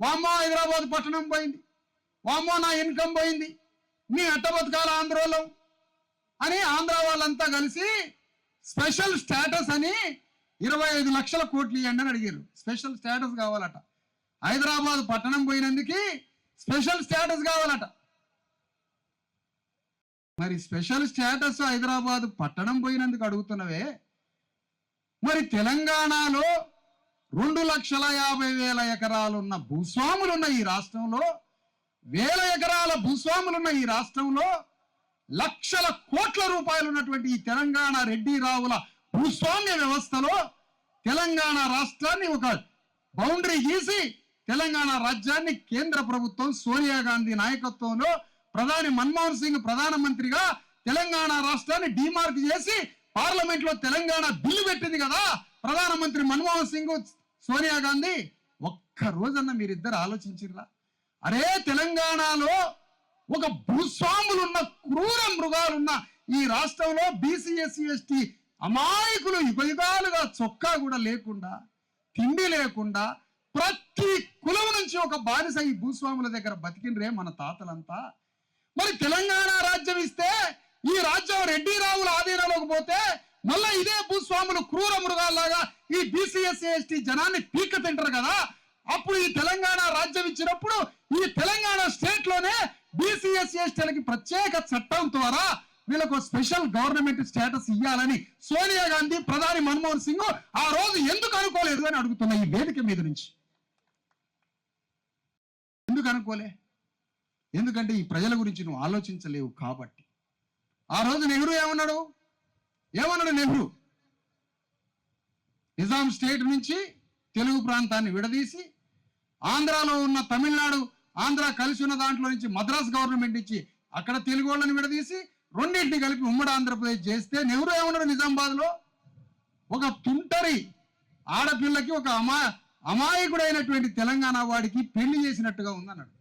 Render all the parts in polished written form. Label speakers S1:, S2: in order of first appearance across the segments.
S1: వామ్మో హైదరాబాద్ పట్టణం పోయింది, వామ్మో నా ఇన్కమ్ పోయింది, మీ అట్ట బతకాల ఆంధ్రలో అని ఆంధ్ర వాళ్ళంతా కలిసి స్పెషల్ స్టేటస్ అని 25 లక్షల కోట్లు ఇవ్వండి అని అడిగారు. స్పెషల్ స్టేటస్ కావాలట. హైదరాబాద్ పట్టణం పోయినందుకు స్పెషల్ స్టేటస్ కావాలట. మరి స్పెషల్ స్టేటస్ హైదరాబాద్ పట్టణం పోయినందుకు అడుగుతున్నవే, మరి తెలంగాణలో 2,50,000 ఎకరాలున్న భూస్వాములున్న ఈ రాష్ట్రంలో, వేల ఎకరాల భూస్వాములున్న ఈ రాష్ట్రంలో, లక్షల కోట్ల రూపాయలు ఉన్నటువంటి ఈ తెలంగాణ రెడ్డి రావుల భూస్వామ్య వ్యవస్థలో తెలంగాణ రాష్ట్రాన్ని ఒక బౌండరీ గీసి తెలంగాణ రాజ్యాన్ని కేంద్ర ప్రభుత్వం సోనియా గాంధీ నాయకత్వంలో ప్రధాని మన్మోహన్ సింగ్ ప్రధానమంత్రిగా తెలంగాణ రాష్ట్రాన్ని డిమార్క్ చేసి పార్లమెంట్ లో తెలంగాణ బిల్లు పెట్టింది కదా ప్రధానమంత్రి మన్మోహన్ సింగ్ సోనియా గాంధీ. ఒక్క రోజన్న మీరిద్దరు ఆలోచించిర్రా? అరే తెలంగాణలో ఒక భూస్వాములున్న క్రూర మృగాలున్న ఈ రాష్ట్రంలో బీసీ ఎస్సీ ఎస్టీ అమాయకులు యుగాలుగా చొక్కా కూడా లేకుండా, తిండి లేకుండా, ప్రతి కులం నుంచి ఒక బానిస ఈ భూస్వాముల దగ్గర బతికినరే మన తాతలంతా. మరి తెలంగాణ రాజ్యం ఇస్తే ఈ రాజ్యం రెడ్డి రావుల ఆధీనంలోకి పోతే మళ్ళా ఇదే భూస్వాములు క్రూర మృగాల్లాగా ఈ బీసీ ఎస్సీ ఎస్టీ జనాన్ని పీక తింటారు కదా. అప్పుడు ఈ తెలంగాణ రాజ్యం ఇచ్చినప్పుడు ఈ తెలంగాణ స్టేట్ లోనే బీసీ ఎస్సీ ఎస్టీలకి ప్రత్యేక చట్టం ద్వారా వీళ్ళకు స్పెషల్ గవర్నమెంట్ స్టేటస్ ఇవ్వాలని సోనియా గాంధీ ప్రధాని మన్మోహన్ సింగ్ ఆ రోజు ఎందుకు అనుకోలేదు అని అడుగుతున్నా ఈ వేదిక మీద నుంచి. ఎందుకు అనుకోలే? ఎందుకంటే ఈ ప్రజల గురించి నువ్వు ఆలోచించలేవు కాబట్టి. ఆ రోజు నెహ్రూ ఏమన్నాడు? నెహ్రూ నిజాం స్టేట్ నుంచి తెలుగు ప్రాంతాన్ని విడదీసి ఆంధ్రాలో ఉన్న తమిళనాడు ఆంధ్ర కలిసి ఉన్న దాంట్లో నుంచి మద్రాస్ గవర్నమెంట్ ఇచ్చి అక్కడ తెలుగు వాళ్ళని విడదీసి రెండింటిని కలిపి ఉమ్మడి ఆంధ్రప్రదేశ్ చేస్తే నెహ్రూ ఏమన్నాడు? నిజామాబాద్ లో ఒక తుంటరి ఆడపిల్లకి ఒక అమాయకుడైనటువంటి తెలంగాణ వాడికి పెళ్లి చేసినట్టుగా ఉందన్నాడు.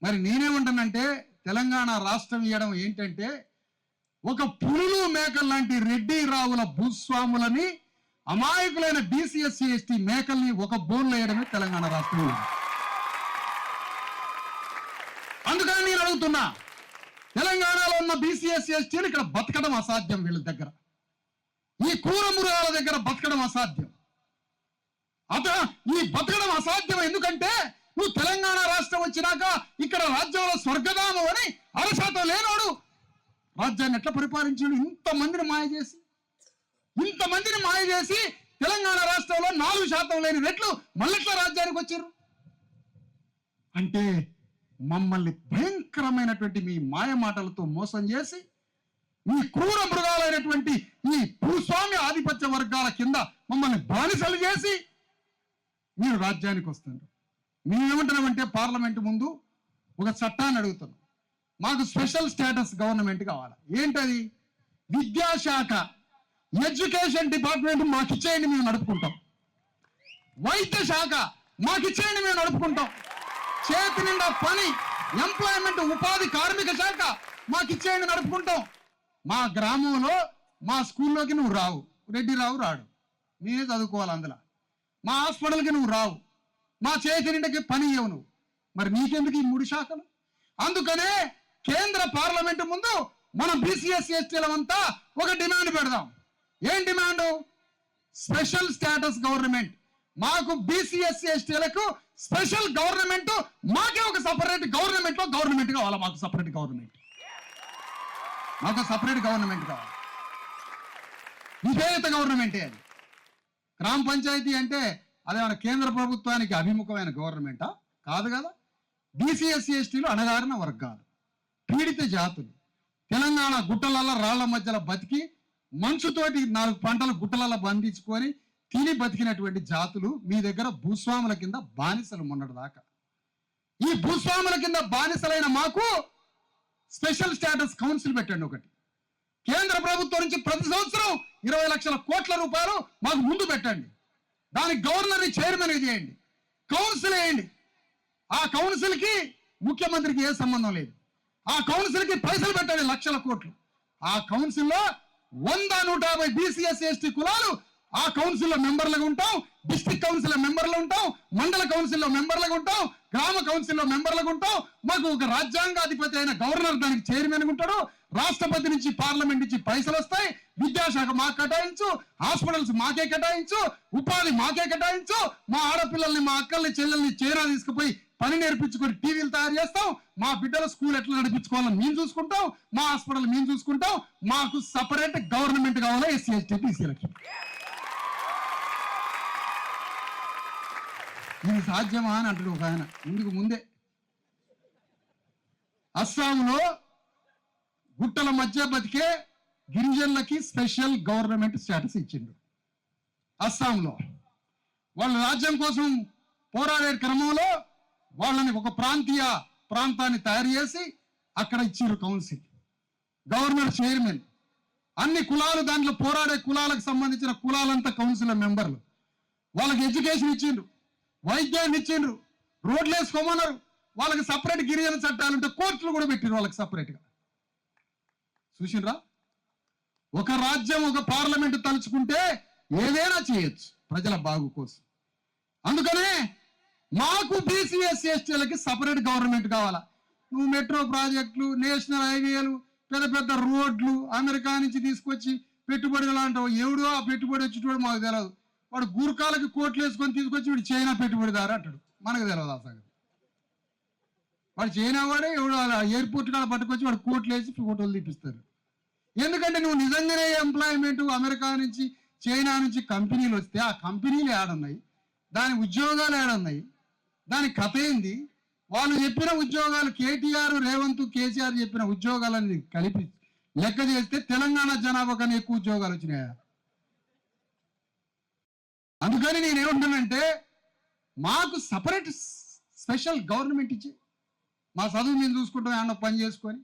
S1: మరి నేనేమంటానంటే తెలంగాణ రాష్ట్రం ఇవ్వడం ఏంటంటే ఒక పులులు మేకలు లాంటి రెడ్డి రావుల భూస్వాములని అమాయకులైన బీసీ ఎస్సీ ఎస్టీ మేకల్ని ఒక బోన్లో వేయడమే తెలంగాణ రాష్ట్రం. అందుకని నేను అడుగుతున్నా, తెలంగాణలో ఉన్న బీసీ ఎస్సీ ఎస్టీలు ఇక్కడ బతకడం అసాధ్యం. వీళ్ళ దగ్గర ఈ క్రూర మృగాల దగ్గర బతకడం అసాధ్యం. ఈ బతకడం అసాధ్యం ఎందుకంటే నువ్వు తెలంగాణ రాష్ట్రం వచ్చినాక ఇక్కడ రాజ్యంలో స్వర్గధామం అని అరశాతం లేనోడు రాజ్యాన్ని ఎట్లా పరిపాలించాడు? ఇంతమందిని మాయ చేసి తెలంగాణ రాష్ట్రంలో 4% లేని రెట్లు మళ్ళెట్లా రాజ్యానికి వచ్చారు అంటే మమ్మల్ని భయంకరమైనటువంటి మీ మాయ మాటలతో మోసం చేసి మీ క్రూర మృగాలైనటువంటి ఈ భూస్వామ్య ఆధిపత్య వర్గాల కింద మమ్మల్ని బానిసలు చేసి మీరు రాజ్యానికి వస్తున్నారు. మేమేమంటున్నామంటే పార్లమెంట్ ముందు ఒక చట్టాన్ని అడుగుతున్నాం. మాకు స్పెషల్ స్టేటస్ గవర్నమెంట్ కావాలి. ఏంటది? విద్యాశాఖ, ఎడ్యుకేషన్ డిపార్ట్మెంట్ మాకు ఇచ్చేయండి, మేము నడుపుకుంటాం. వైద్య శాఖ మాకు ఇచ్చేయండి, మేము నడుపుకుంటాం. చేతి నిండా పని, ఎంప్లాయ్మెంట్, ఉపాధి కార్మిక శాఖ మాకు ఇచ్చేయండి, నడుపుకుంటాం. మా గ్రామంలో మా స్కూల్లోకి నువ్వు రావు, రెడ్డి రావు రాడు, మేమే చదువుకోవాలి. అందులో మా హాస్పిటల్కి నువ్వు రావు, మా చేతి నిండకి పని ఇవ్వవు నువ్వు. మరి నీకెందుకు ఈ 3 శాఖలు? అందుకనే కేంద్ర పార్లమెంటు ముందు మన బీసీ ఎస్సీ ఎస్టీలంతా ఒక డిమాండ్ పెడదాం. ఏం డిమాండ్? Special status government. మాకు బీసీ ఎస్సీ ఎస్టీలకు స్పెషల్ గవర్నమెంట్, మాకే ఒక సపరేట్ గవర్నమెంట్ కావాలి. మాకు సపరేట్ గవర్నమెంట్ కావాలి. విధేయత గవర్నమెంటే అది. గ్రామ పంచాయతీ అంటే అదేమన్నా కేంద్ర ప్రభుత్వానికి అభిముఖమైన గవర్నమెంటా? కాదు కదా. బీసీ ఎస్సీ ఎస్టీలు అణగారిన వర్గాలు, పీడిత జాతులు, తెలంగాణ గుట్టలల్లో రాళ్ల మధ్యలో బతికి మంచుతోటి 4 పంటలు గుట్టలలో బంధించుకొని తిని బతికినటువంటి జాతులు మీ దగ్గర భూస్వాముల కింద బానిసలు మొన్నటి దాకా. ఈ భూస్వాముల కింద బానిసలైన మాకు స్పెషల్ స్టేటస్ కౌన్సిల్ పెట్టండి ఒకటి. కేంద్ర ప్రభుత్వం నుంచి ప్రతి సంవత్సరం 20 లక్షల కోట్ల రూపాయలు మాకు ముందు పెట్టండి. దానికి గవర్నర్ని చైర్మన్ చేయండి, కౌన్సిల్ వేయండి. ఆ కౌన్సిల్కి ముఖ్యమంత్రికి ఏ సంబంధం లేదు. ఆ కౌన్సిల్కి పైసలు పెట్టండి, లక్షల కోట్లు. ఆ కౌన్సిల్లో 100-150 బీసీ ఎస్సీ ఎస్టీ కులాలు ఆ కౌన్సిల్లో మెంబర్లుగా ఉంటాం, డిస్ట్రిక్ట్ కౌన్సిల్లో మెంబర్లు ఉంటాం, మండల కౌన్సిల్లో మెంబర్లుగా ఉంటాం, గ్రామ కౌన్సిల్లో మెంబర్లుగా ఉంటాం. మాకు ఒక రాజ్యాంగాధిపతి అయిన గవర్నర్ దానికి చైర్మన్ ఉంటాడు. రాష్ట్రపతి నుంచి పార్లమెంట్ నుంచి పైసలు వస్తాయి. విద్యాశాఖ మాకు కేటాయించు, హాస్పిటల్స్ మాకే కేటాయించు, ఉపాధి మాకే కేటాయించు. మా ఆడపిల్లల్ని, మా అక్కల్ని, చెల్లెల్ని చైనా తీసుకుపోయి పని నేర్పించుకొని టీవీలు తయారు చేస్తాం. మా బిడ్డల స్కూల్ ఎట్లా నడిపించుకోవాలని మేము చూసుకుంటాం. మా హాస్పిటల్ మేము చూసుకుంటాం. మాకు సపరేట్ గవర్నమెంట్ కావాలా ఎస్సీ ఎస్టీ బీసీలకి. ఇది సాధ్యమా అని అంటాడు ఒక ఆయన ఇందుకు ముందే. అస్సాంలో గుట్టల మధ్య బతికే గిరిజనులకి స్పెషల్ గవర్నమెంట్ స్టేటస్ ఇచ్చిండు. అస్సాంలో వాళ్ళ రాజ్యం కోసం పోరాడే క్రమంలో వాళ్ళని ఒక ప్రాంతాన్ని తయారు చేసి అక్కడ ఇచ్చారు కౌన్సిల్, గవర్నర్ చైర్మన్, అన్ని కులాలు, దాంట్లో పోరాడే కులాలకు సంబంధించిన కులాలంతా కౌన్సిల్ మెంబర్లు. వాళ్ళకి ఎడ్యుకేషన్ ఇచ్చిండ్రు, వైద్యాన్ని ఇచ్చిండ్రు, రోడ్లు వేసుకోమన్నారు. వాళ్ళకి సపరేట్ గిరిజన చట్టాలు ఉంటే కోర్టులు కూడా పెట్టిరు వాళ్ళకి సపరేట్గా. చూసిండ్రా? ఒక రాజ్యం, ఒక పార్లమెంట్ తలుచుకుంటే ఏదైనా చేయొచ్చు ప్రజల బాగు కోసం. అందుకనే మాకు బీసీ ఎస్సీ ఎస్టీలకి సపరేట్ గవర్నమెంట్ కావాలా. నువ్వు మెట్రో ప్రాజెక్టులు, నేషనల్ హైవేలు, పెద్ద పెద్ద రోడ్లు అమెరికా నుంచి తీసుకొచ్చి పెట్టుబడులు అంటావు. ఎవడో ఆ పెట్టుబడి వచ్చేటోడు మాకు తెలియదు. వాడు గూర్ఖాలకి కోట్లు వేసుకొని తీసుకొచ్చి వీడు చైనా పెట్టుబడిదారు అంటాడు. మనకు తెలియదు ఆ సంగతి. వాడు చైనా వాడే ఎవడో ఎయిర్పోర్ట్ కాడ పట్టుకొచ్చి వాడు కోట్లు వేసి ఫోటోలు తీపిస్తారు. ఎందుకంటే నువ్వు నిజంగానే ఎంప్లాయ్మెంట్ అమెరికా నుంచి, చైనా నుంచి కంపెనీలు వస్తే ఆ కంపెనీలు ఏడున్నాయి, దాని ఉద్యోగాలు ఏడున్నాయి, దాని కథ ఏంది? వాళ్ళు చెప్పిన ఉద్యోగాలు, కేటీఆర్, రేవంత్, కేసీఆర్ చెప్పిన ఉద్యోగాలని కలిపి లెక్క చేస్తే తెలంగాణ జనాభా కన్నా ఎక్కువ ఉద్యోగాలు వచ్చినాయా? అందుకని నేనేమంటానంటే మాకు సపరేట్ స్పెషల్ గవర్నమెంట్ ఇచ్చి మా చదువు మేము చూసుకుంటాం, ఏమన్నా పని చేసుకొని.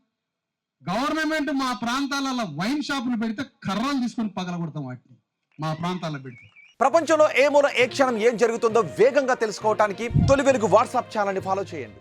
S1: గవర్నమెంట్ మా ప్రాంతాలలో వైన్ షాపులు పెడితే కర్రలు తీసుకొని పగలగొడతాం వాటిని మా ప్రాంతాల్లో పెడితే.
S2: ప్రపంచంలో ఏ మూల ఏ క్షణం ఏం జరుగుతుందో వేగంగా తెలుసుకోవడానికి తొలి వెలుగు వాట్సాప్ ఛానల్ని ఫాలో చేయండి.